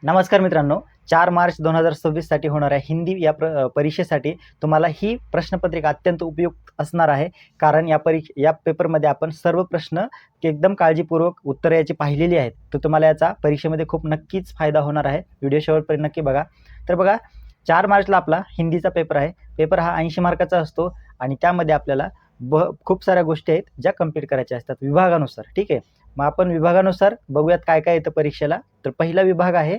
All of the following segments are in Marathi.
नमस्कार मित्रांनो, 4 मार्च 2026 साठी होणाऱ्या हिंदी या परीक्षेसाठी तुम्हाला ही प्रश्नपत्रिका अत्यंत उपयुक्त असणार आहे. कारण या पेपरमध्ये आपण सर्व प्रश्न एकदम काळजीपूर्वक उत्तरे याची पाहिलेली आहेत. तर तुम्हाला याचा परीक्षेमध्ये खूप नक्कीच फायदा होणार आहे. व्हिडिओ शेवटपर्यंत नक्की बघा. तर बघा, 4 मार्चला आपला हिंदीचा पेपर आहे. पेपर हा 80 मार्काचा असतो आणि त्यामध्ये आपल्याला खूप साऱ्या गोष्टी आहेत ज्या कंप्लीट करायच्या असतात विभागानुसार. ठीक आहे. मग आपण विभागानुसार बघूयात काय काय येतं परीक्षेला. तर पहिला विभाग आहे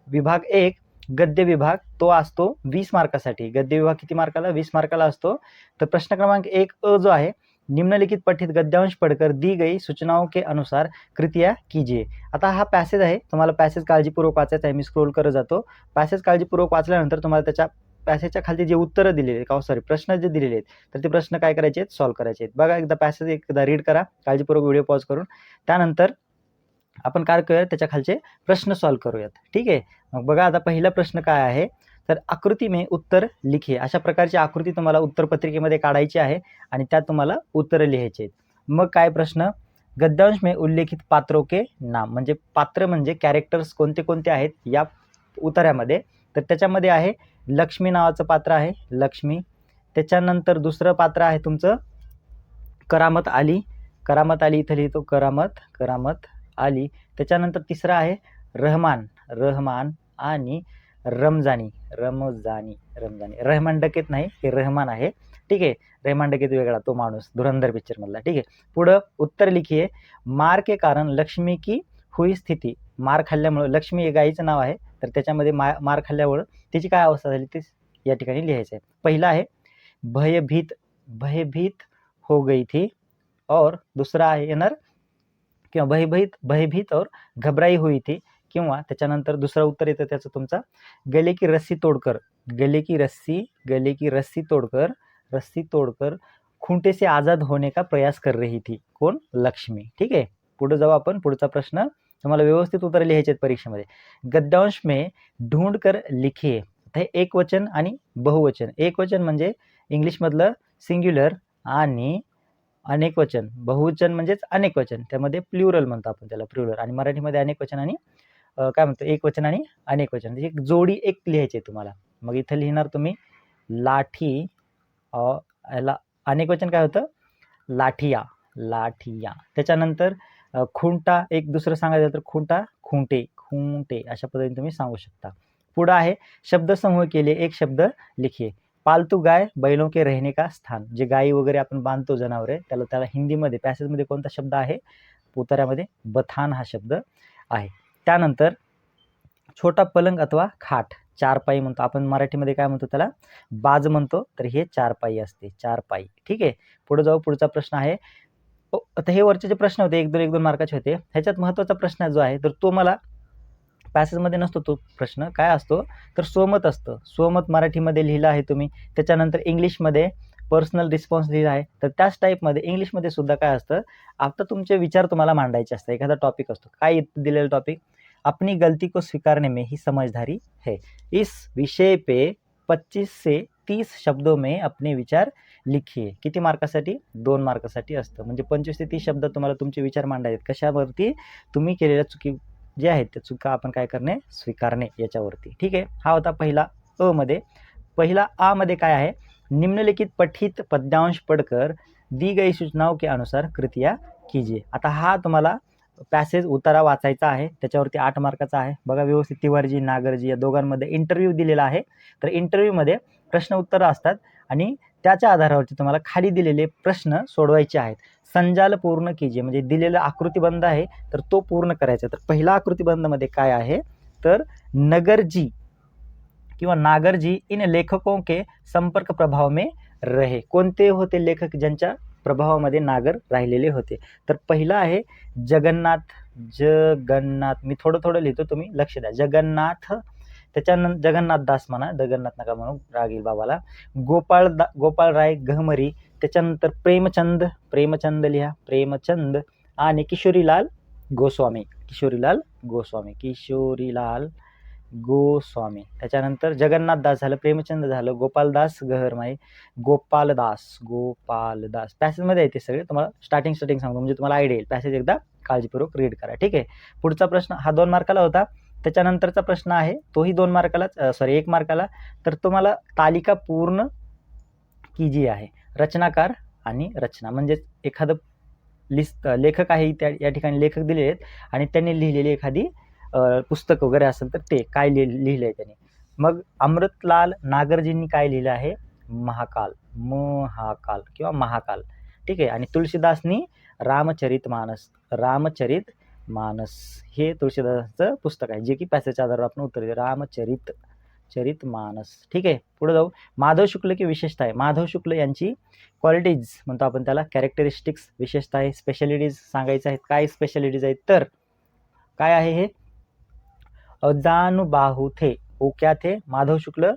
विभाग 1 गद्य विभाग. तो असतो 20 मार्कासाठी. गद्य विभाग किती मार्काला? 20 मार्काला असतो. तर प्रश्न क्रमांक 1 अ जो आहे, निम्नलिखित पठित गद्यांश पढ़कर दी गई सूचनाओं के अनुसार कृतियाँ कीजिए. आता हा पॅसेज आहे, तुम्हाला पॅसेज काळजीपूर्वक वाचायचा आहे. मी स्क्रोल करत जातो. पॅसेज काळजीपूर्वक वाचल्यानंतर तुम्हाला त्याच्या पॅसेजच्या खाली जे उत्तरं दिलेले आहेत, सॉरी प्रश्न जे दिलेले आहेत, तर ते प्रश्न काय करायचे आहेत? सॉल्व्ह करायचे आहेत. बघा, एकदा पॅसेज एकदा रीड करा काळजीपूर्वक व्हिडिओ पॉज करून. त्यानंतर आपण काय करूयात, त्याच्या खालचे प्रश्न सॉल्व्ह करूयात. ठीक आहे. मग बघा, आता पहिला प्रश्न काय आहे, तर आकृती में उत्तर लिखिए. अशा प्रकारची आकृती तुम्हाला उत्तरपत्रिकेमध्ये काढायची आहे आणि त्यात तुम्हाला उत्तरं लिहायची आहेत. मग काय प्रश्न, गद्यांश में उल्लेखित पात्रों के नाम, म्हणजे पात्र म्हणजे कॅरेक्टर्स कोणते कोणते आहेत या उतार्यामध्ये. तर त्याच्यामध्ये आहे लक्ष्मी नावाचं पात्र आहे, लक्ष्मी. त्याच्यानंतर दुसरं पात्र आहे तुमचं करामत आली. करामत आली इथं लिहितो करामत आली. त्याच्यानंतर तिसरा आहे रहमान आणि रमजानी. रहमान डकेत नाही, हे रहमान आहे. ठीक आहे. रहमान डकेत वेगळा, तो माणूस धुरंधर पिक्चर मधला. ठीक आहे. पुढं उत्तर लिखिए. मार के कारण लक्ष्मी की हुई स्थिती. मार खाल्ल्यामुळे, लक्ष्मी हे गाईचं नाव आहे, तर त्याच्यामध्ये मार खाल्ल्यामुळे तिची काय अवस्था झाली ते या ठिकाणी लिहायचं आहे. पहिला आहे भयभीत हो गई थी, और दूसरा आहे येणार किंवा भयभीत और घबराई हुई थी, किंवा त्याच्यानंतर दुसरा उत्तर येतं त्याचं तुमचा गले की रस्सी तोड़कर खूंटे से आजाद होने का प्रयास कर रही थी. कोण? लक्ष्मी. ठीक आहे. पुढे जाऊ आपण. पुढचा प्रश्न तुम्हाला व्यवस्थित उत्तर लिहायचे आहेत परीक्षेमध्ये. गद्यांश में ढूंढ कर लिखिए. हे एकवचन आणि बहुवचन. एकवचन म्हणजे इंग्लिशमधलं सिंग्युलर आणि अनेकवचन. बहुवचन म्हणजेच अनेकवचन, त्यामध्ये प्लुरल म्हणतो आपण त्याला, प्लुरल. आणि मराठीमध्ये अनेकवचन आणि काय म्हणतो, एकवचन आणि अनेकवचन. म्हणजे एक जोडी एक लिहायची आहे तुम्हाला. मग इथं लिहिणार तुम्ही लाठी, याला अनेकवचन काय होतं? लाठिया. त्याच्यानंतर खुंटा, एक दुसरं सांगायचं तर खुंटे अशा पद्धतीने तुम्ही सांगू शकता. पुढं आहे शब्दसमूह के लिए एक शब्द लिखिए. पालतू गाय बैलों के रहने का स्थान. जे गायी वगैरे आपण बांधतो जनावरे, त्याला हिंदीमध्ये पॅसेजमध्ये कोणता शब्द आहे? उत्तरामध्ये बथान हा शब्द आहे. त्यानंतर छोटा पलंग अथवा खाट, चारपाई म्हणतो आपण मराठीमध्ये, काय म्हणतो त्याला? बाज म्हणतो. तर हे चारपाई असते, चारपाई. ठीक आहे. पुढे जाऊ. पुढचा प्रश्न आहे, आता हे वरचे जे प्रश्न होते 1-2 मार्काचे होते, ह्याच्यात महत्त्वाचा प्रश्न जो आहे, तर तो मला पॅसेजमध्ये नसतो. तो प्रश्न काय असतो, तर स्वमत असतं. स्वमत मराठीमध्ये लिहिलं आहे तुम्ही. त्याच्यानंतर इंग्लिशमध्ये पर्सनल रिस्पॉन्स लिहिला आहे. तर त्याच टाईपमध्ये इंग्लिशमध्ये सुद्धा काय असतं, आता तुमचे विचार तुम्हाला मांडायचे असतात. एखादा टॉपिक असतो, काय दिलेला टॉपिक, अपनी गलती को स्वीकारने में ही समझदारी है. इस विषय पे 25 से 30 शब्दों में अपने विचार लिखिए. किती मार्कासाठी? 2 मार्कासाठी असतं. म्हणजे 25 ते 30 शब्द तुम्हाला तुमचे विचार मांडायचे. कशावरती? तुम्ही केलेल्या चुकी जे आहेत त्या चुका आपण काय करणे? स्वीकारणे याच्यावरती. ठीक आहे. हा होता पहिला अ मध्ये. पहिला आ मध्ये काय आहे? निम्नलिखित पठित पद्यांश पढ़कर दी गई सूचनाओं के अनुसार कृतियाँ कीजिए. आता हा तुम्हाला पॅसेज उतारा वाचायचा आहे. त्याच्यावरती 8 मार्काचा आहे. बघा व्यवस्थित. तिवारजी, नागरजी या दोघांमध्ये इंटरव्ह्यू दिलेला आहे. तर इंटरव्ह्यूमध्ये प्रश्न उत्तर असतात आणि त्याच्या आधारावरती तुम्हाला खाली दिलेले प्रश्न सोडवायचे आहेत. संजाल पूर्ण कीजिए, म्हणजे दिलेला आकृतिबंध आहे तर तो पूर्ण करायचा. तर पहिला आकृतिबंधमध्ये काय आहे, तर नगरजी किंवा नागरजी इन लेखकों के संपर्क प्रभाव में रहे. कोणते होते लेखक ज्यांच्या प्रभावामध्ये नागर राहिलेले होते? तर पहिला आहे जगन्नाथ. मी थोडं लिहितो, तुम्ही लक्ष द्या. जगन्नाथ. त्याच्यानंतर जगन्नाथ दास म्हणा, जगन्नाथ नका म्हणू, राग येईल बाबाला. गोपाळराय गहमरी. त्याच्यानंतर प्रेमचंद लिहा, प्रेमचंद. आणि किशोरीलाल गोस्वामी. त्याच्यानंतर जगन्नाथ दास झालं, प्रेमचंद झालं, गोपालदास गहरमाई, गोपालदास. पॅसेजमध्ये आहे ते सगळे. तुम्हाला स्टार्टिंग सांगतो म्हणजे तुम्हाला आयडिया येईल. पॅसेज एकदा काळजीपूर्वक रीड करा. ठीक आहे. पुढचा प्रश्न हा 2 मार्काला होता. त्याच्यानंतरचा प्रश्न आहे तोही 2 मार्काला 1 मार्काला. तर तुम्हाला तालिका पूर्ण कीजिए आहे. रचनाकार आणि रचना म्हणजेच एखादं लेखक आहे, या ठिकाणी लेखक दिले आहेत आणि त्यांनी लिहिलेली एखादी पुस्तक वगैरे असेल तर ते काय लिहिलंय त्याने. मग अमृतलाल नागरजींनी काय लिहिलं आहे? महाकाल किंवा महाकाल. ठीक आहे. आणि तुलसीदासनी रामचरित मानस हे तुळशीदासाचं पुस्तक आहे, जे की पॅसेजच्या आधारावर आपण उत्तर रामचरित मानस. ठीक आहे. पुढे जाऊ. माधव शुक्ल की विशेषता आहे. माधव शुक्ल यांची क्वालिटीज म्हणतो आपण त्याला, कॅरेक्टरिस्टिक्स, विशेषता आहे, स्पेशालिटीज सांगायचं आहेत. काय स्पेशालिटीज आहेत तर काय आहे हे? अजानुबाहु थे. वो क्या थे? माधव शुक्ल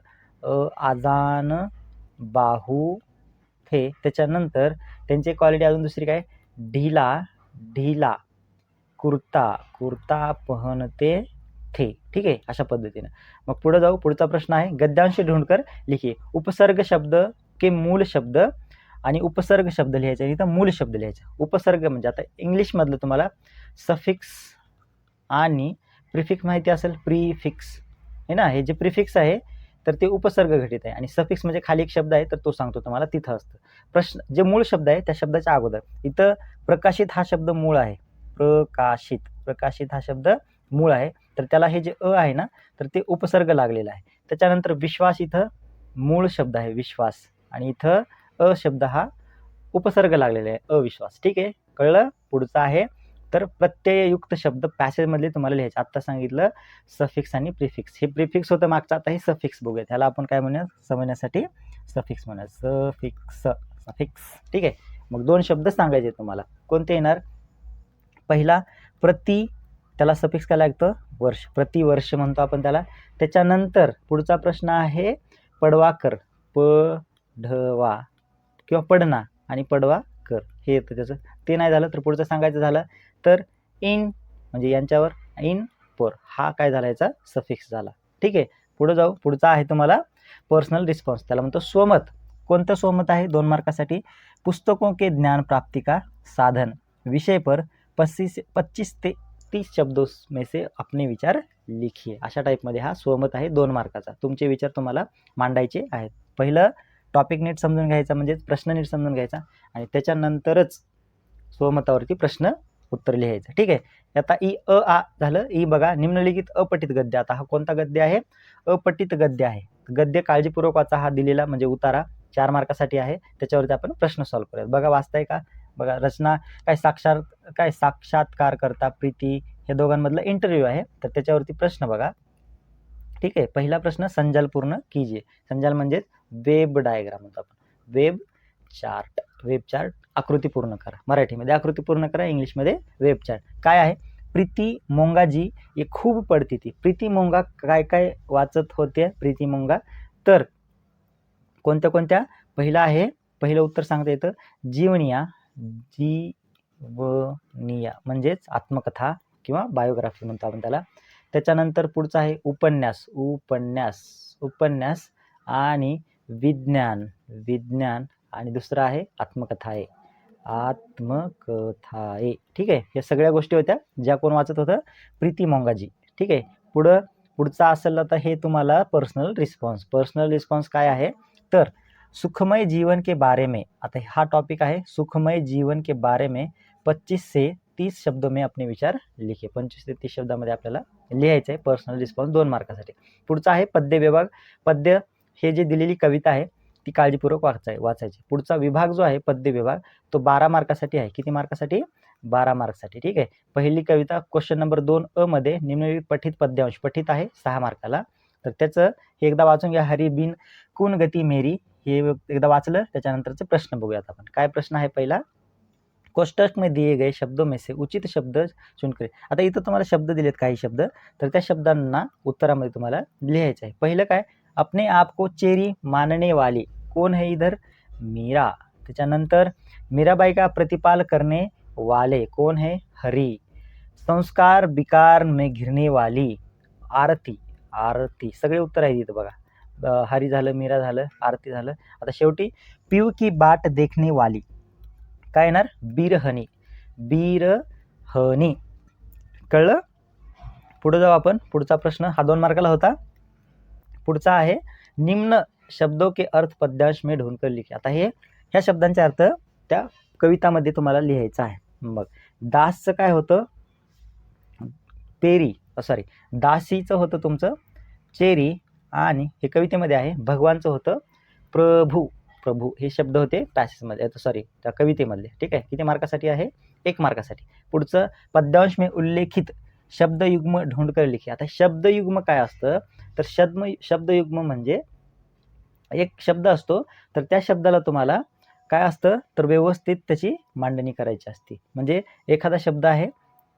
अजानुबाहु थे. त्याच्यानंतर त्यांची क्वालिटी अजून दुसरी काय? ढीला कुर्ता पहनते थे. ठीक आहे. अशा पद्धतीने. मग पुढे जाऊ. पुढचा प्रश्न आहे गद्यांश ढूंढकर लिखिए. उपसर्ग शब्द के मूल शब्द आणि उपसर्ग शब्द लिहायचा, इथं मूल शब्द लिहायचा. उपसर्ग म्हणजे आता इंग्लिशमधलं तुम्हाला सफिक्स आणि प्रिफिक्स माहिती असेल, प्रीफिक्स आहे ना. हे जे प्रिफिक्स आहे तर ते उपसर्ग घटित आहे आणि सफिक्स म्हणजे खाली एक शब्द आहे तर तो सांगतो तुम्हाला, तिथं असतं. प्रश्न जे मूळ शब्द आहे त्या शब्दाच्या अगोदर इथं प्रकाशित हा शब्द मूळ आहे. प्रकाशित हा शब्द मूळ आहे, तर त्याला हे जे आहे ना तर ते उपसर्ग लागलेला आहे. त्याच्यानंतर विश्वास इथं मूळ शब्द आहे विश्वास, आणि इथं शब्द हा उपसर्ग लागलेला आहे अविश्वास. ठीक आहे. कळलं? पुढचा आहे तर प्रत्यययुक्त शब्द पॅसेजमधले तुम्हाला लिहायचे. आत्ता सांगितलं सफिक्स आणि प्रिफिक्स. हे प्रिफिक्स होतं मागचं, आता हे सफिक्स बघूया. त्याला आपण काय म्हणूया समजण्यासाठी? सफिक्स म्हणूया. सफिक्स. ठीक आहे. मग 2 शब्द सांगायचे तुम्हाला. कोणते येणार? पहिला प्रति, त्याला सफिक्स काय लागतं? वर्ष. प्रतिवर्ष म्हणतो आपण त्याला. त्याच्यानंतर पुढचा प्रश्न आहे पडवाकर. पढवा किंवा पडना आणि पडवा कर हे येतं त्याचं. ते नाही झालं तर पुढचं सांगायचं झालं तर इन, म्हणजे यांच्यावर इन पर, हा काय झाला याचा सफिक्स झाला. ठीक आहे. पुढे जाऊ. पुढचा आहे तुम्हाला पर्सनल रिस्पॉन्स. त्याला म्हणतो स्वमत. कोणतं स्वमत आहे? 2 मार्कासाठी. पुस्तकों के ज्ञान प्राप्ति का साधन विषय पर 25 ते 30 शब्दों में से अपने विचार लिखिए. अशा टाईपमध्ये हा स्वमत आहे 2 मार्काचा. तुमचे विचार तुम्हाला मांडायचे आहेत. पहिलं टॉपिक नीट समजून घ्यायचा, म्हणजे प्रश्न नीट समजून घ्यायचा आणि त्याच्यानंतरच स्वमतावरती प्रश्न उत्तर लिहायचं. ठीक आहे. आता आ झालं. बघा निम्नलिखित अपठित गद्य. आता हा कोणता गद्य आहे? अपठित गद्य आहे. गद्य काळजीपूर्वक वाचा. हा दिलेला म्हणजे उतारा 4 मार्कासाठी आहे. त्याच्यावरती आपण प्रश्न सॉल्व्ह करूयात. बघा वाचताय का? बघा रचना काय साक्षात्कार करता प्रीती, हे दोघांमधलं इंटरव्ह्यू आहे तर त्याच्यावरती प्रश्न बघा. ठीक आहे. पहिला प्रश्न संजाल पूर्ण कीजिए. संजाल म्हणजे वेब डायग्राम म्हणतो आपण, वेब चार्ट. आकृती पूर्ण करा. मराठीमध्ये आकृती पूर्ण करा, इंग्लिशमध्ये वेब चार्ट. काय आहे? प्रीती मोंगा जी ये खूप पडती थी. प्रीती मोंगा काय वाचत होते? प्रीती मोंगा. तर कोणत्या? पहिला आहे, पहिलं उत्तर सांगता येतं जीवनिया म्हणजेच आत्मकथा किंवा बायोग्राफी म्हणतो आपण त्याला. त्याच्यानंतर पुढचा आहे उपन्यास आणि विज्ञान आणि दुसरं आहे आत्मकथा आहे. ठीक आहे. या सगळ्या गोष्टी होत्या ज्या कोण वाचत होतं? प्रीती मोंगाजी. ठीक आहे. पुढचा असेल आता हे तुम्हाला पर्सनल रिस्पॉन्स काय आहे तर सुखमय जीवन के बारे में. आता हा टॉपिक आहे सुखमय जीवन के बारे में 25 से 30 शब्दों में अपने विचार लिखिए. 25 ते 30 शब्दामध्ये आपल्याला लिहायचं आहे पर्सनल रिस्पॉन्स 2 मार्कासाठी. पुढचा आहे पद्य विभाग. पद्य हे जे दिलेली कविता आहे ती काळजीपूर्वक वाचायची. पुढचा विभाग जो आहे पद्य विभाग तो 12 मार्कासाठी आहे. किती मार्कासाठी? 12 मार्कसाठी. ठीक आहे. पहिली कविता क्वेश्चन नंबर 2 मध्ये निम्नलिखित पठित पद्यांश. पठित आहे 6 मार्काला. तर त्याचं हे एकदा वाचून घ्या. हरी बिन कुन गती मेरी, हे एकदा वाचलं त्याच्यानंतरचे प्रश्न बघूयात आपण. काय प्रश्न आहे? पहिला कोष्टक में दिए गए शब्दों में से उचित शब्द चुनकर. आता इथं तुम्हाला शब्द दिलेत काही शब्द, तर त्या शब्दांना उत्तरामध्ये तुम्हाला लिहायचं आहे. पहिलं काय? अपने आप को चेरी मानने वाली कौन है इधर? मीरा. त्याच्यानंतर मीराबाई का प्रतिपाल करने वाले कौन है? हरी. संस्कार विकार में घिरने वाली आरती. सगळे उत्तर आहे इथं बघा. हरी झालं, मीरा झालं, आरती झालं. आता शेवटी पीऊ की बाट देखने वाली काय येणार? बिरहनी. कळलं? पुढे जाऊ आपण. पुढचा प्रश्न हा 2 मार्काला होता. पुढचा आहे निम्न शब्दों के अर्थ पद्यांश में ढूंढकर लिखे. आता ह्या शब्दांचे अर्थ त्या कवितामध्ये तुम्हाला लिहायचा आहे. मग दासचं काय होतं? पेरी, सॉरी, दासीचं होतं तुमचं चेरी, आणि हे कवितेमध्ये आहे. भगवानचं होतं प्रभू. प्रभू हे शब्द होते पॅसेजमध्ये, सॉरी त्या कवितेमधले. ठीक आहे. किती मार्कासाठी आहे? 1 मार्कासाठी. पुढचं पद्यांश में उल्लेखित शब्दयुग्म ढूंढकर लिखे. आता शब्दयुग्म काय असतं? तर शब्दयुग्म म्हणजे एक शब्द असतो, तर त्या शब्दाला तुम्हाला काय असतं तर व्यवस्थित त्याची मांडणी करायची असते. म्हणजे एखादा शब्द आहे,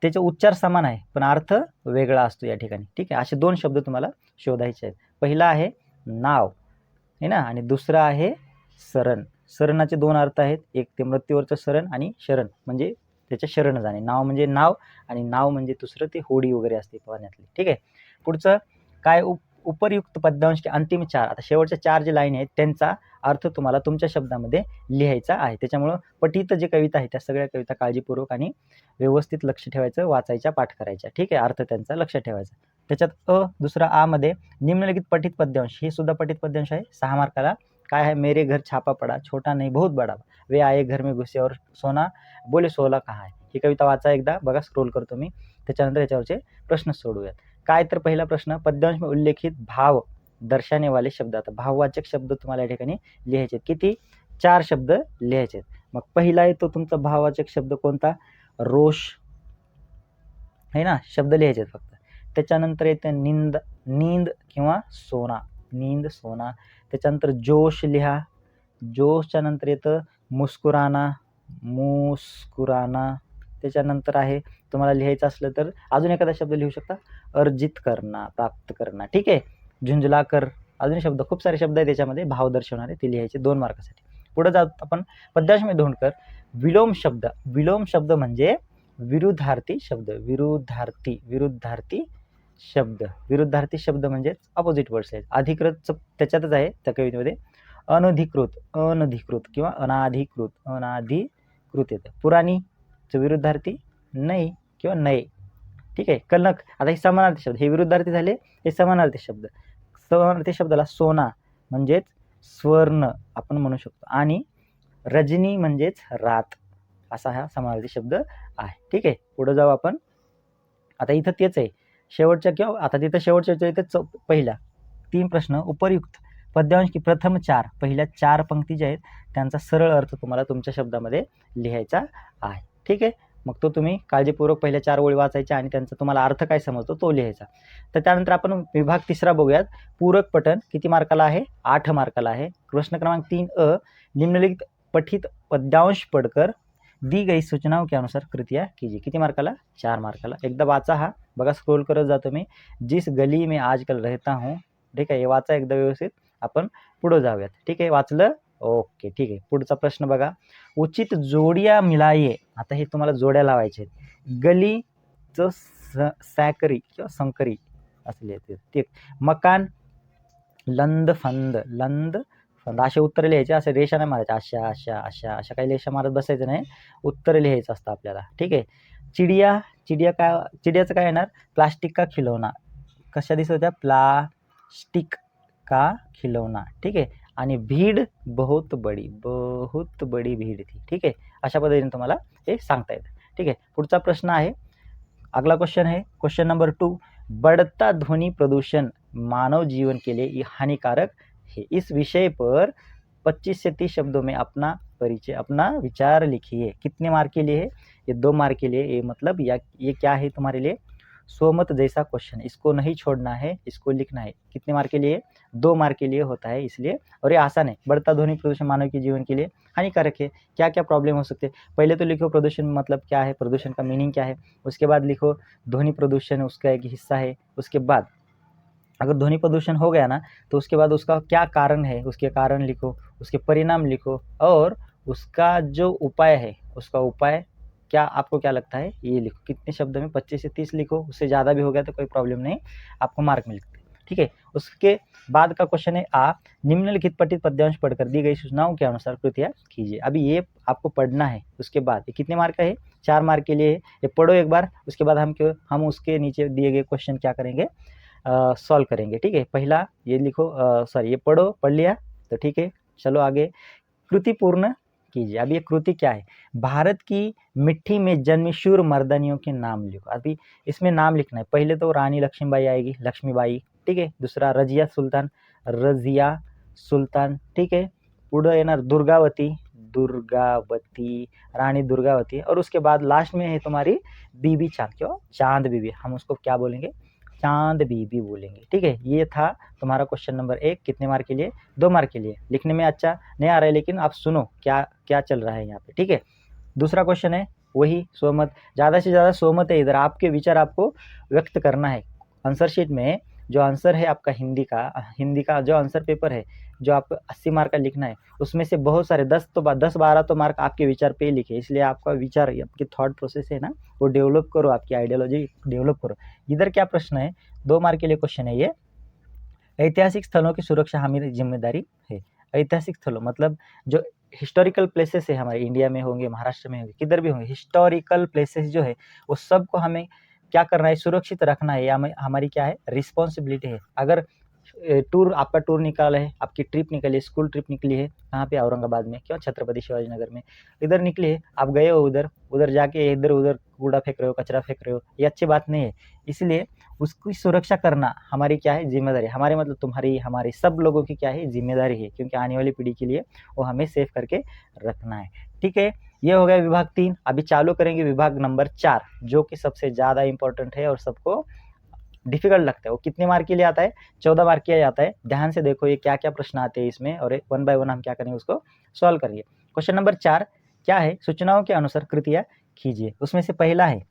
त्याचे उच्चार समान आहे पण अर्थ वेगळा असतो या ठिकाणी. ठीक आहे. असे 2 शब्द तुम्हाला शोधायचे आहेत. पहिला आहे नाव आहे ना, आणि दुसरा आहे शरण. शरणाचे 2 अर्थ आहेत. एक ते मृत्यूवरचं शरण, आणि शरण म्हणजे त्याच्या शरण जाणे. नाव म्हणजे नाव, आणि नाव म्हणजे दुसरं ते होडी वगैरे असते पाण्यातली. ठीक आहे. पुढचं काय? उपरयुक्त पद्यांश के अंतिम 4. आता शेवटच्या 4 जे लाईन आहेत त्यांचा अर्थ तुम्हाला तुमच्या शब्दामध्ये लिहायचा आहे. त्याच्यामुळं पठित जे कविता आहे त्या सगळ्या कविता काळजीपूर्वक आणि व्यवस्थित लक्ष ठेवायचं, वाचायच्या, पाठ करायच्या. ठीक आहे. अर्थ त्यांचा लक्ष ठेवायचा. त्याच्यात दुसरा आ मध्ये निम्नलिखित पठित पद्यांश, हे सुद्धा पठित पद्यांश आहे. 6 मार्काला. काय आहे? मेरे घर छापा पडा, छोटा नहीं बहुत बड़ा, वे आए घर में घुसे और सोना बोले 16 कहाँ है. ही कविता वाचा एकदा, बघा, स्क्रोल करतो मी. त्याच्यानंतर याच्यावरचे प्रश्न सोडूयात. काय तर पहिला प्रश्न, पद्यांश में उल्लेखित भाव दर्शाने वाले शब्द. आता भाववाचक शब्द तुम्हाला या ठिकाणी लिहायचे. किती? 4 शब्द लिहायचे. मग पहिला आहे तो तुमचा भाववाचक शब्द कोणता? रोष आहे ना, शब्द लिहायचे फक्त. त्याच्यानंतर येतं नींद किंवा सोना, नींद, सोना. त्याच्यानंतर जोश लिहा. जोशच्या नंतर येतं मुस्कुराना, मुस्कुराना. त्याच्यानंतर आहे तुम्हाला लिहायचं असलं तर अजून एखादा शब्द लिहू शकता, अर्जित करना, प्राप्त करना. ठीक आहे. झुंझला कर, अजून शब्द, खूप सारे शब्द आहेत त्याच्यामध्ये भाव दर्शवणारे, ते लिहायचे 2 मार्कासाठी. पुढे जाऊ आपण पद्यांश में ढूंढकर विलोम शब्द. विलोम शब्द म्हणजे विरुद्धार्थी शब्द. विरुद्धार्थी शब्द. विरुद्धार्थी शब्द म्हणजे अपोजिट वर्ड्स आहेत. अधिकृत त्याच्यातच आहे त्या कवितेमध्ये. अनधिकृत किंवा अनाधिकृत येतं. पुराणीचं विरुद्धार्थी नई किंवा नये. ठीक आहे. कनक, आता हे समानार्थी शब्द, हे विरुद्धार्थी झाले, हे समानार्थी शब्द. समानार्थी शब्दाला सोना म्हणजेच स्वर्ण आपण म्हणू शकतो, आणि रजनी म्हणजेच रात, असा हा समानार्थी शब्द आहे. ठीक आहे. पुढे जाऊ आपण. आता इथं तेच आहे शेवटच्या, किंवा आता तिथं शेवटच्या इथं पहिला 3 प्रश्न. उपयुक्त पद्यांश की प्रथम 4, पहिल्या 4 पंक्ती ज्या आहेत त्यांचा सरळ अर्थ तुम्हाला तुमच्या शब्दामध्ये लिहायचा आहे. ठीक आहे. मग तो तुम्ही काळजीपूर्वक पहिल्या 4 ओळी वाचायच्या आणि त्यांचा तुम्हाला अर्थ काय समजतो तो लिहायचा. तर त्यानंतर आपण विभाग 3 बघूयात. पूरक पठण किती मार्काला आहे? 8 मार्काला आहे. प्रश्न क्रमांक 3 निम्नलिखित पठित पद्यांश पढ़कर दी गई सूचनाओं के अनुसार कृतियाँ कीजिए. किती मार्काला? 4 मार्काला. एकदा वाचा हा, बघा, स्क्रोल करत जातो मी. जिस गली में आजकल रहता हूँ. ठीक आहे. हे वाचा एकदा व्यवस्थित. आपण पुढे जाऊयात. ठीक आहे. वाचलं? ओके. ठीक आहे. पुढचा प्रश्न बघा. उचित जोडियां मिलाइए. आता हे तुम्हाला जोड्या लावायचे आहेत. गलीचं सॅकरी किंवा संकरी असं लिहायचं. ठीक. मकान लंद फंद, लंद फंद, असे उत्तर लिहायचे. असे रेषा नाही मारायच्या, अशा अशा अशा अशा काही रेषा मारत बसायचं नाही, उत्तर लिहायचं असतं आपल्याला. ठीक आहे. चिडिया, चिडियाचं काय येणार? प्लास्टिक का खिलौना. कशा दिसत होत्या? प्लास्टिक का खिलौना. ठीक आहे. आणि भीड बहुत बडी भीड थी. ठीक आहे. अशा पद्धतीने तुम्हाला हे सांगता येतं. ठीक आहे. पुढचा प्रश्न आहे, अगला क्वेश्चन है क्वेश्चन नंबर 2. बढ़ता ध्वनि प्रदूषण मानव जीवन के लिए हानिकारक है. इस विषय पर 25 से 30 शब्दों में अपना परिचय, अपना विचार लिखिए. कितने मार्क के लिए है? ये 2 मार्क के लिए. ये मतलब ये क्या है तुम्हारे लिए? स्वमत जैसा क्वेश्चन. इसको नहीं छोड़ना है, इसको लिखना है. कितने मार्क के लिए? 2 मार्क के लिए होता है इसलिए. और ये आसान है. बढ़ता ध्वनि प्रदूषण मानव के जीवन के लिए हानिकारक है. क्या क्या प्रॉब्लम हो सकते हैं? पहले तो लिखो प्रदूषण मतलब क्या है, प्रदूषण का मीनिंग क्या है. उसके बाद लिखो ध्वनि प्रदूषण उसका एक हिस्सा है. उसके बाद अगर ध्वनि प्रदूषण हो गया ना तो उसके बाद उसका क्या कारण है, उसके कारण लिखो, उसके परिणाम लिखो, और उसका जो उपाय है, उसका उपाय क्या, आपको क्या लगता है, ये लिखो. कितने शब्द में? 25 से 30 लिखो. उससे ज़्यादा भी हो गया तो कोई प्रॉब्लम नहीं, आपको मार्क मिलते हैं. ठीक है। उसके बाद का क्वेश्चन है आ, निम्नलिखित पठित पद्यांश पढ़कर दी गई सूचनाओं के अनुसार कृतियाँ कीजिए। अभी ये आपको पढ़ना है, उसके बाद ये कितने मार्क का है, 4 मार्क के लिए है। ये पढ़ो एक बार, उसके बाद हम उसके नीचे दिए गए क्वेश्चन क्या करेंगे, सॉल्व करेंगे, ठीक है। पहला ये लिखो, सॉरी ये पढ़ो, पढ़ लिया तो ठीक है। चलो आगे, कृति पूर्ण कीजिए। अब ये कृति क्या है, भारत की मिट्टी में जन्मी शूर मर्दानियों के नाम लिखो। अभी इसमें नाम लिखना है, पहले तो रानी लक्ष्मीबाई आएगी, लक्ष्मीबाई, ठीक है। दूसरा रजिया सुल्तान, रजिया सुल्तान, ठीक है। पुढे येणार दुर्गावती, दुर्गावती, रानी दुर्गावती, और उसके बाद लास्ट में है तुम्हारी बीबी चांद, क्यों चांद बीबी, हम उसको क्या बोलेंगे, चांद बीबी बोलेंगे, ठीक है। ये था तुम्हारा क्वेश्चन नंबर 1, कितने मार्क के लिए, 2 मार्क के लिए। लिखने में अच्छा नहीं आ रहा है, लेकिन आप सुनो क्या क्या चल रहा है यहाँ पे, ठीक है। दूसरा क्वेश्चन है वही स्वमत, ज़्यादा से ज़्यादा स्वमत है, इधर आपके विचार आपको व्यक्त करना है। आंसर शीट में जो आंसर है आपका हिंदी का जो आंसर पेपर है, जो आपको 80 मार्क का लिखना है, उसमें से बहुत सारे 10-12 तो मार्क आपके विचार पे ही लिखे, इसलिए आपका विचार, आपकी थॉट प्रोसेस है ना, वो डेवलप करो, आपकी आइडियोलॉजी डेवलप करो। इधर क्या प्रश्न है, 2 मार्क के लिए क्वेश्चन है ये, ऐतिहासिक स्थलों की सुरक्षा हमारी जिम्मेदारी है। ऐतिहासिक स्थलों मतलब जो हिस्टोरिकल प्लेसेस है हमारे इंडिया में होंगे, महाराष्ट्र में होंगे, किधर भी होंगे, हिस्टोरिकल प्लेसेस जो है वो सबको हमें क्या करना है, सुरक्षित रखना है, या हमारी क्या है, रिस्पॉन्सिबिलिटी है। अगर आपका टूर निकाला है, आपकी ट्रिप निकली है, स्कूल ट्रिप निकली है, कहाँ पे, औरंगाबाद में, क्यों छत्रपति शिवाजी नगर में, इधर निकली है, आप गए हो उधर जाके इधर उधर कूड़ा फेंक रहे हो, कचरा फेंक रहे हो, ये अच्छी बात नहीं है। इसलिए उसकी सुरक्षा करना हमारी क्या है, जिम्मेदारी। हमारे मतलब तुम्हारी, हमारी सब लोगों की क्या है, जिम्मेदारी है, क्योंकि आने वाली पीढ़ी के लिए वो हमें सेव करके रखना है, ठीक है। ये हो गया विभाग 3। अभी चालू करेंगे विभाग नंबर 4, जो कि सबसे ज़्यादा इंपॉर्टेंट है और सबको डिफिकल्ट लगता है। वो कितने मार्क के लिए आता है, 14 मार्क के लिए आता है। ध्यान से देखो ये क्या क्या प्रश्न आते हैं इसमें, और 1 बाय 1 हम क्या करेंगे, उसको सॉल्व करेंगे। क्वेश्चन नंबर 4 क्या है, सूचनाओं के अनुसार कृतियाँ कीजिए। उसमें से पहला है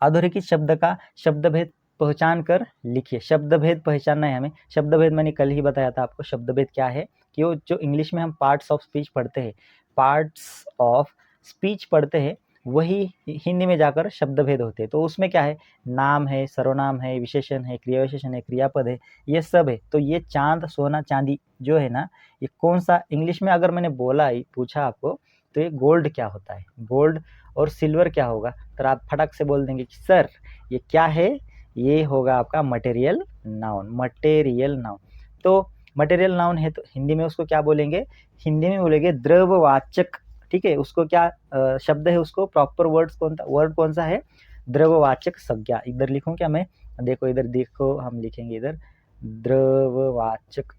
अधोरेखित शब्द का शब्दभेद पहचान कर लिखिए। शब्दभेद पहचानना है हमें। शब्दभेद मैंने कल ही बताया था आपको, शब्दभेद क्या है, कि वो जो इंग्लिश में हम पार्ट्स ऑफ स्पीच पढ़ते हैं, पार्ट्स ऑफ स्पीच पढ़ते हैं, वही हिंदी में जाकर शब्दभेद होते हैं। तो उसमें क्या है, नाम है, सर्वनाम है, विशेषण है, क्रिया विशेषण है, क्रियापद है, ये सब है। तो ये चांद, सोना, चांदी जो है ना, ये कौन सा, इंग्लिश में अगर मैंने बोला, पूछा आपको, तो ये गोल्ड क्या होता है, गोल्ड और सिल्वर क्या होगा, तो आप फटक से बोल देंगे कि सर ये क्या है, ये होगा आपका मटेरियल नाउन, मटेरियल नाउन। तो मटेरियल नाउन है तो हिंदी में उसको क्या बोलेंगे, हिंदी में बोलेंगे द्रववाचक, ठीक है। उसको क्या शब्द है, उसको प्रॉपर वर्ड कौन सा है, द्रववाचक संज्ञा। इधर लिखूं क्या मैं, देखो इधर देखो, हम लिखेंगे इधर द्रववाचक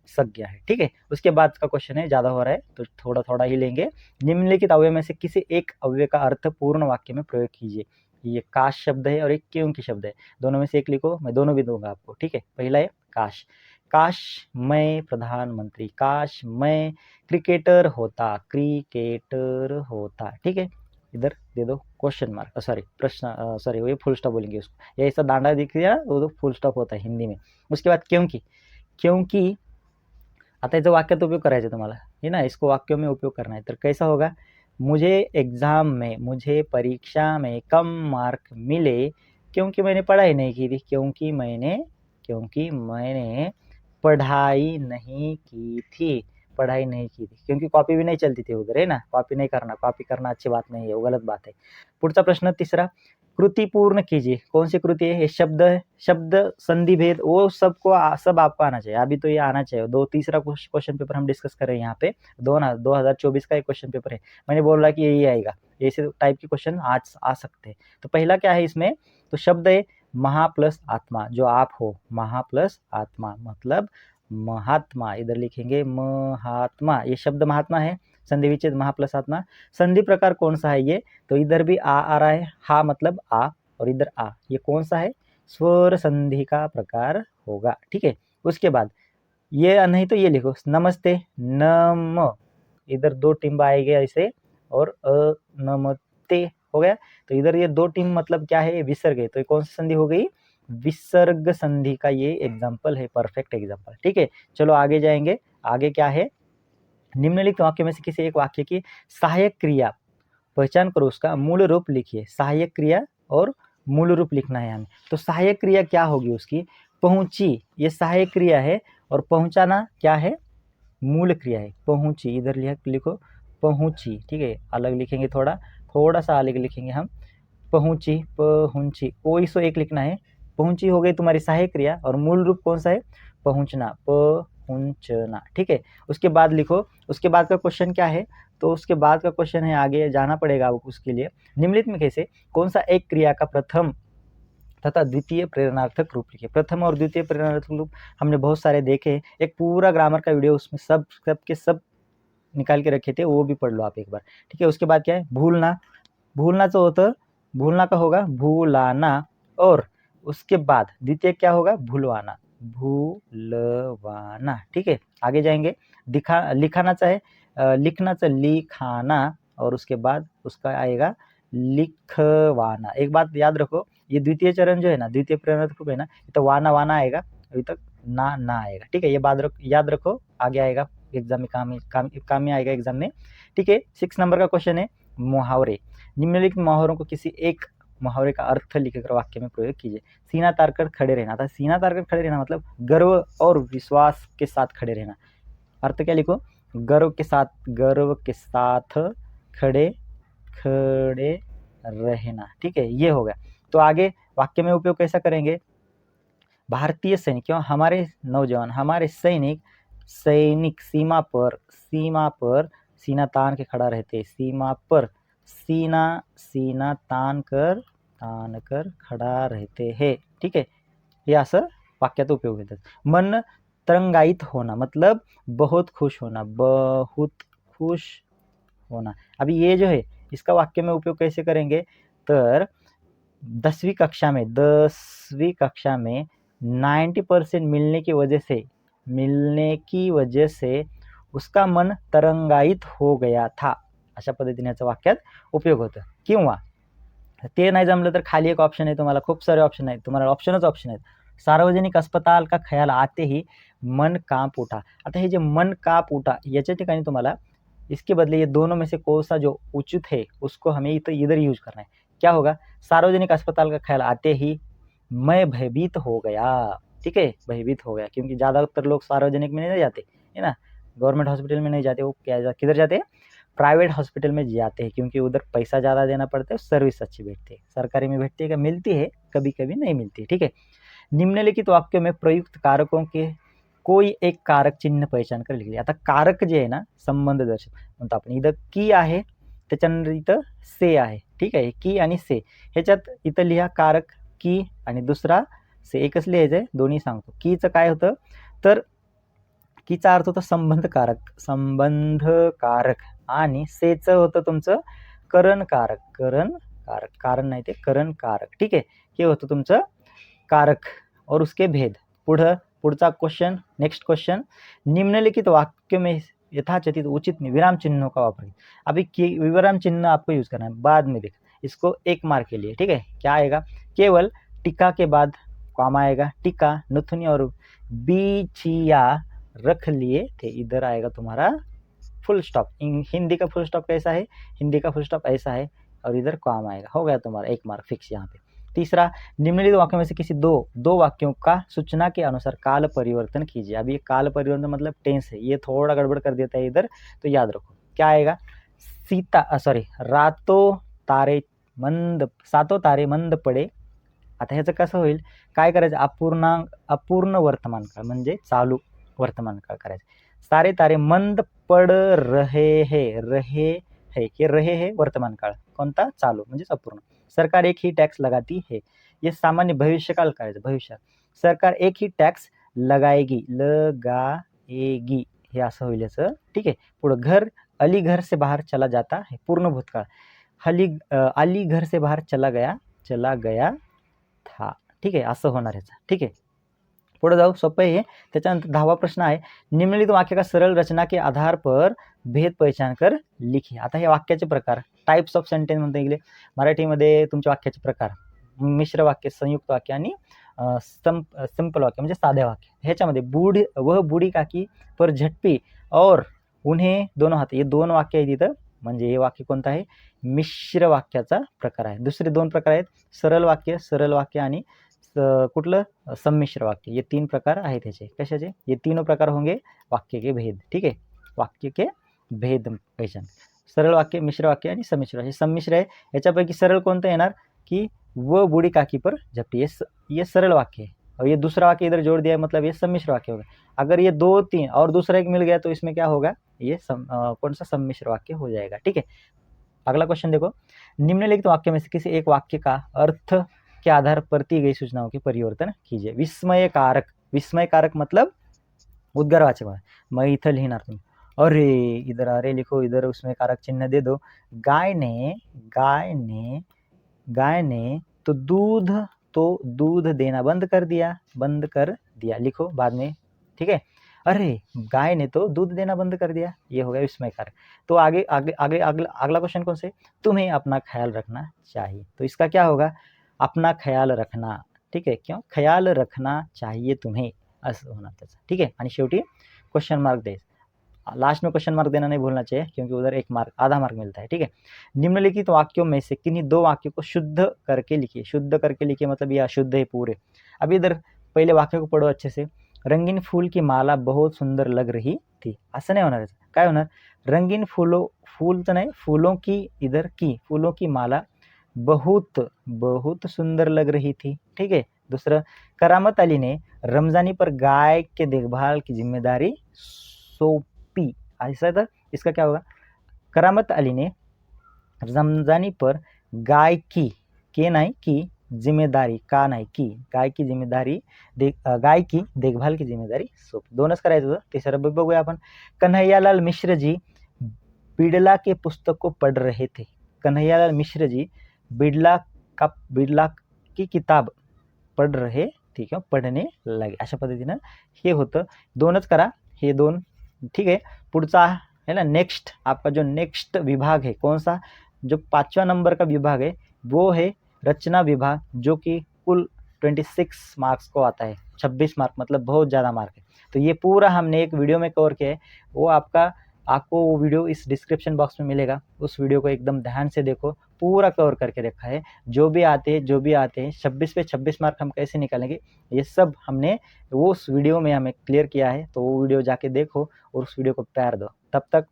संज्ञा है, ठीक है। उसके बाद का क्वेश्चन है, ज़्यादा हो रहा है तो थोड़ा थोड़ा ही लेंगे। निम्नलिखित अव्यय में से किसी एक अव्यय का अर्थ पूर्ण वाक्य में प्रयोग कीजिए। ये काश शब्द है और एक क्यों की शब्द है, दोनों में से एक लिखो, मैं दोनों भी दूंगा आपको, ठीक है। पहला है काश, काश मैं प्रधानमंत्री, काश मैं क्रिकेटर होता, क्रिकेटर होता, ठीक है। इधर दे दो क्वेश्चन मार्क, सॉरी प्रश्न, सॉरी वो फुल स्टॉप बोलेंगे उसको, ये ऐसा दांडा दिख गया वो तो फुल स्टॉप होता है हिंदी में। उसके बाद क्योंकि, क्योंकि आता याचा वाक्यात उपयोग करायचा तुम्हाला, है ना, इसको वाक्यों में उपयोग करना है। तो कैसा होगा, मुझे एग्ज़ाम में, मुझे परीक्षा में कम मार्क मिले क्योंकि मैंने पढ़ाई नहीं की थी, क्योंकि मैंने पढ़ाई नहीं की थी, पढ़ाई नहीं की थी, क्योंकि कॉपी भी नहीं चलती थी उधर, है ना। कॉपी करना अच्छी बात नहीं है, वो गलत बात है। पुढचा प्रश्न तीसरा, कृति पूर्ण कीजिए। कौन सी कृति है, ये शब्द संधि भेद, वो सबको सब आपको आना चाहिए। अभी तो ये आना चाहिए। तीसरा क्वेश्चन पेपर हम डिस्कस कर रहे हैं यहाँ पे, 2024 का एक क्वेश्चन पेपर है। मैंने बोल रहा कि यही आएगा, ऐसे टाइप के क्वेश्चन आज आ सकते हैं। तो पहला क्या है इसमें, तो शब्द है महा प्लस आत्मा, जो आप हो, महा प्लस आत्मा मतलब महात्मा, इधर लिखेंगे महात्मा, ये शब्द महात्मा है। संधि विच्छेद महा प्लस आत्मा। संधि प्रकार कौन सा है ये, तो इधर भी आ रहा है, हा मतलब आ, और इधर आ, ये कौन सा है, स्वर संधि का प्रकार होगा, ठीक है। उसके बाद ये नहीं तो ये लिखो नमस्ते, नम, इधर 2 टिम्ब आएंगे ऐसे, और नमते हो गया। तो इधर ये 2 टिम्ब मतलब क्या है, विसर्ग है, तो ये कौन सी संधि हो गई, विसर्ग संधि का ये एग्जाम्पल है, परफेक्ट एग्जाम्पल, ठीक है। चलो आगे जाएंगे। आगे क्या है, निम्नलिखित वाक्य में से किसी एक वाक्य की सहायक क्रिया पहचान करो, उसका मूल रूप लिखिए। सहायक क्रिया और मूल रूप लिखना है हमें। तो सहायक क्रिया क्या होगी उसकी, पहुंची ये सहायक क्रिया है और पहुंचाना क्या है, मूल क्रिया है। पहुंची इधर लिखो पहुंची, ठीक है, अलग लिखेंगे, थोड़ा सा अलग लिखेंगे हम। पहुंची पहुंची ओ एक लिखना है। पहुंची हो गई तुम्हारी सहायक क्रिया और मूल रूप कौन सा है, पहुंचना, पहुंचना, ठीक है। उसके बाद लिखो, उसके बाद का क्वेश्चन क्या है, तो उसके बाद का क्वेश्चन है, आगे जाना पड़ेगा उसके लिए। निम्नलिखित में कैसे कौन सा एक क्रिया का प्रथम तथा द्वितीय प्रेरणार्थक रूप लिखे। प्रथम और द्वितीय प्रेरणार्थक रूप हमने बहुत सारे देखे, एक पूरा ग्रामर का वीडियो उसमें सब के सब निकाल के रखे थे, वो भी पढ़ लो आप एक बार, ठीक है। उसके बाद क्या है, भूलना, भूलना तो होता, भूलना का होगा भूलाना, और उसके बाद द्वितीय क्या होगा, भूलवाना, भूलवाना, ठीक है। आगे जाएंगे, लिखाना चाहे लिखना चाहे लिखाना, और उसके बाद उसका आएगा लिखवाना। एक बात याद रखो, ये द्वितीय चरण जो है ना, द्वितीय प्रेरणार्थक रूप है ना, तो वाना वाना आएगा, अभी तक ना आएगा, ठीक है। ये बात याद रखो, आगे आएगा एग्जाम में, काम में आएगा एग्जाम में, ठीक है। 6 नंबर का क्वेश्चन है मुहावरे। निम्नलिखित मुहावरों को किसी एक मुहावरे का अर्थ लिखकर वाक्य में प्रयोग कीजिए। सीना तारकर खड़े रहना था, सीना तारकर खड़े रहना मतलब गर्व और विश्वास के साथ खड़े रहना। अर्थ क्या लिखो, गर्व के साथ खड़े रहना, ठीक है, ये हो गया। तो आगे वाक्य में उपयोग कैसा करेंगे, भारतीय सैनिक, क्यों हमारे नौजवान, हमारे सैनिक सीमा पर सीना तान के खड़ा रहते, सीमा पर सीना तान कर खड़ा रहते हैं, ठीक है। हे असं वाक्यात उपयोग होतात। मन तरंगायित होना मतलब बहुत खुश होना, अभी ये जो है इसका वाक्य में उपयोग कैसे करेंगे, तर 10वीं कक्षा में 90% मिलने की वजह से उसका मन तरंगायित हो गया था, अशा पद्धतीने याचा वाक्यात उपयोग होतो। किंवा ते नाही जमलं तर खाली एक ऑप्शन आहे, तुम्हाला खूप सारे ऑप्शन आहेत, तुम्हाला ऑप्शन आहेत। सार्वजनिक अस्पताल का ख्याल आते ही मन कांप उठा। आता हे जे मन कांप उठा याच्या ठिकाणी तुम्हाला इसके बदले ये दोनों में से कौन सा जो उचित है उसको हमें इधर यूज करना है। क्या होगा, सार्वजनिक अस्पताल का ख्याल आते ही मैं भयभीत हो गया, ठीक है, भयभीत हो गया, क्योंकि ज़्यादातर लोग सार्वजनिक में नहीं जाते है ना, गवर्नमेंट हॉस्पिटल में नहीं जाते, वो किधर जाते हैं, प्राइवेट हॉस्पिटल में जाते हैं, क्योंकि उधर पैसा ज़्यादा देना पड़ता है, सर्विस अच्छी भेटती है। सरकारी में भेटती है क्या, मिलती है, कभी कभी नहीं मिलती, ठीक है। निम्नलिखित वाक्यों में प्रयुक्त कारकों के कोई एक कारक चिन्ह पहचान कर लिखले। आता कारक जे आहे ना, संबंध दर्शक म्हणतो आपण, इथं की आहे, त्याच्यानंतर इथं से आहे, ठीक आहे, की आणि से, ह्याच्यात इथं लिहा कारक की आणि दुसरा से, एकच लिहायचं आहे, दोन्ही सांगतो। कीचं काय होतं, तर कीचा अर्थ होतो संबंधकारक, आणि सेचं होतं तुमचं करणकारक, कारण नाही ते करणकारक, ठीक आहे, हे होतं तुमचं कारक और उसके भेद। पुढचा क्वेश्चन, नेक्स्ट क्वेश्चन, निम्नलिखित वाक्य में यथाचित उचित विराम चिन्हों का वापर। अभी विराम चिन्ह आपको यूज करना है, बाद में देख, इसको 1 मार्क के लिए, ठीक है। क्या आएगा, केवल टीका के बाद कॉमा आएगा, टीका नथुनी और बीचिया रख लिए थे, इधर आएगा तुम्हारा फुल स्टॉप। हिंदी का फुल स्टॉप कैसा है, हिंदी का फुल स्टॉप ऐसा है, और इधर कॉमा आएगा, हो गया तुम्हारा 1 मार्क फिक्स यहाँ पे। तीसरा, निम्नलिखित वाक्यों में से किसी दो वाक्यों का सूचना के अनुसार काल परिवर्तन कीजिए। अब ये काल परिवर्तन मतलब टेंस है, ये थोड़ा गड़बड़ कर देता है इधर, तो याद रखो क्या आएगा, सातों तारे मंद पडे। आता ह्याचं कसं होईल, काय करायचं, अपूर्ण वर्तमान काळ म्हणजे चालू वर्तमान काळ करायचं। सारे तारे मंद पड रहे है, रहे है वर्तमान काळ, कोणता, चालू म्हणजेच अपूर्ण। सरकार एक ही टैक्स लगाती है, ये सामान्य भविष्यकाल करायचं, भविष्यात। सरकार एक ही टैक्स लगाएगी, हे असं होईल याचं, ठीक आहे। पुढं, घर अली घर से बाहर चला जाता है, पूर्ण भूतकाळ, अली घर से बाहर चला गया था, ठीक आहे, असं होणार याचं, ठीक आहे। पुढे जाऊ, सोपं आहे। त्याच्यानंतर 10वा प्रश्न आहे, निम्नलिखित वाक्य का सरल रचना के आधार पर भेद पहचान कर लिखिए। आता हे वाक्याचे प्रकार, टाइप्स ऑफ सेंटेन्स म्हणता येईल मराठीमध्ये, तुमच्या वाक्याचे प्रकार, मिश्र वाक्य, संयुक्त वाक्य आणि सिंपल वाक्य म्हणजे साधे वाक्य। ह्याच्यामध्ये वह बूढ़ी काकी पर झटपी और उन्हें दोनों हाथ, हे 2 वाक्य आहेत तिथं, म्हणजे हे वाक्य कोणतं आहे, मिश्र वाक्याचा प्रकार आहे। दुसरे 2 प्रकार आहेत, सरळ वाक्य आणि कुठलं संमिश्र वाक्य. ये 3 प्रकार आहेत ह्याचे. कशाचे? ये तीनों प्रकार होंगे वाक्य के भेद. ठीक आहे. वाक्य के भेद पहचान. सरळ वाक्य, मिश्र वाक्य आणि संमिश्र वाक्य. संमिश्र आहे याच्यापैकी सरळ कोणतं येणार कि वो बूढ़ी काकी पर झपटी. ये सरल वाक्य है और ये दूसरा वाक्य इधर जोड़ दिया है, मतलब ये सम्मिश्र वाक्य होगा. अगर ये 2 3 और दूसरा एक मिल गया तो इसमें क्या होगा, ये कौन सा सम्मिश्र वाक्य हो जाएगा. ठीक है. अगला क्वेश्चन देखो. निम्नलिखित वाक्य में से किसी एक वाक्य का अर्थ के आधार पर दी गई सूचनाओं के परिवर्तन कीजिए. विस्मयकारक. विस्मयकारक मतलब उद्गारवाचक. मैं इथं लिहिणार तुम्ही अरे, इधर अरे लिखो, इधर उसमें कारक चिन्ह दे दो. गाय ने तो दूध देना बंद कर दिया. लिखो बाद में. ठीक है. अरे, गाय ने तो दूध देना बंद कर दिया. ये हो गया विस्मयकारक. तो आगे अगला क्वेश्चन कौन से, तुम्हें अपना ख्याल रखना चाहिए. तो इसका क्या होगा, अपना ख्याल रखना. ठीक आहे. क्यों ख्याल रखना चाहिए तुम्हें असं होणार त्याचं. ठीक आहे. आणि शेवटी क्वेश्चन मार्क द्यायचं. लास्ट में क्वेश्चन मार्क देना नहीं भूलना चाहिए क्योंकि उधर एक मार्क, आधा मार्क मिलता है. ठीक है. निम्नलिखित वाक्यों में से किन्हीं 2 वाक्यों को शुद्ध करके लिखिए. शुद्ध करके लिखिए मतलब ये अशुद्ध है पूरे. अब इधर पहले वाक्य को पढ़ो अच्छे से. रंगीन फूल की माला बहुत सुंदर लग रही थी. असं नाही होणार. काय होणार, रंगीन फूल तर नाही, फूलों की, इधर की, फूलों की माला बहुत सुंदर लग रही थी. ठीक है. दूसरा, करामत अली ने रमजानी पर गाय के देखभाल की जिम्मेदारी सौंपी. ऐसा था. इसका क्या होगा, करामत अली ने रमजानी पर गाय की, के नाही की, जिम्मेदारी, का नाही की, गाय की देखभाल की जिम्मेदारी सौंपी. दोनच करायचं होतं. तिसरं बघूया आपण. कन्हैयालाल मिश्र जी बिड़ला के पुस्तक को पढ़ रहे थे. कन्हैयालाल मिश्र जी बिड़ला की किताब पढ़ रहे थे किंवा पढ़ने लगे. अशा पद्धतीनं हे होतं. दोनच करा हे 2. ठीक है. पुढचा है ना, नेक्स्ट आपका जो नेक्स्ट विभाग है कौन सा, जो 5वां नंबर का विभाग है वो है रचना विभाग, जो कि कुल 26 मार्क्स को आता है. 26 मार्क मतलब बहुत ज़्यादा मार्क है. तो ये पूरा हमने एक वीडियो में कवर किया है. वो आपको वो वीडियो इस डिस्क्रिप्शन बॉक्स में मिलेगा. उस वीडियो को एकदम ध्यान से देखो, पूरा कवर करके रखा है. जो भी आते हैं 26 पे 26 मार्क हम कैसे निकालेंगे, ये सब हमने वो उस वीडियो में हमें क्लियर किया है. तो वो वीडियो जाके देखो और उस वीडियो को प्यार दो. तब तक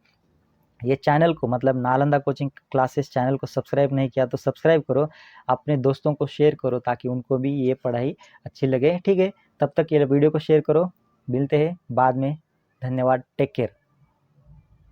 ये चैनल को, मतलब नालंदा कोचिंग क्लासेस चैनल को सब्सक्राइब नहीं किया तो सब्सक्राइब करो. अपने दोस्तों को शेयर करो ताकि उनको भी ये पढ़ाई अच्छी लगे. ठीक है. तब तक ये वीडियो को शेयर करो. मिलते हैं बाद में. धन्यवाद. Take care.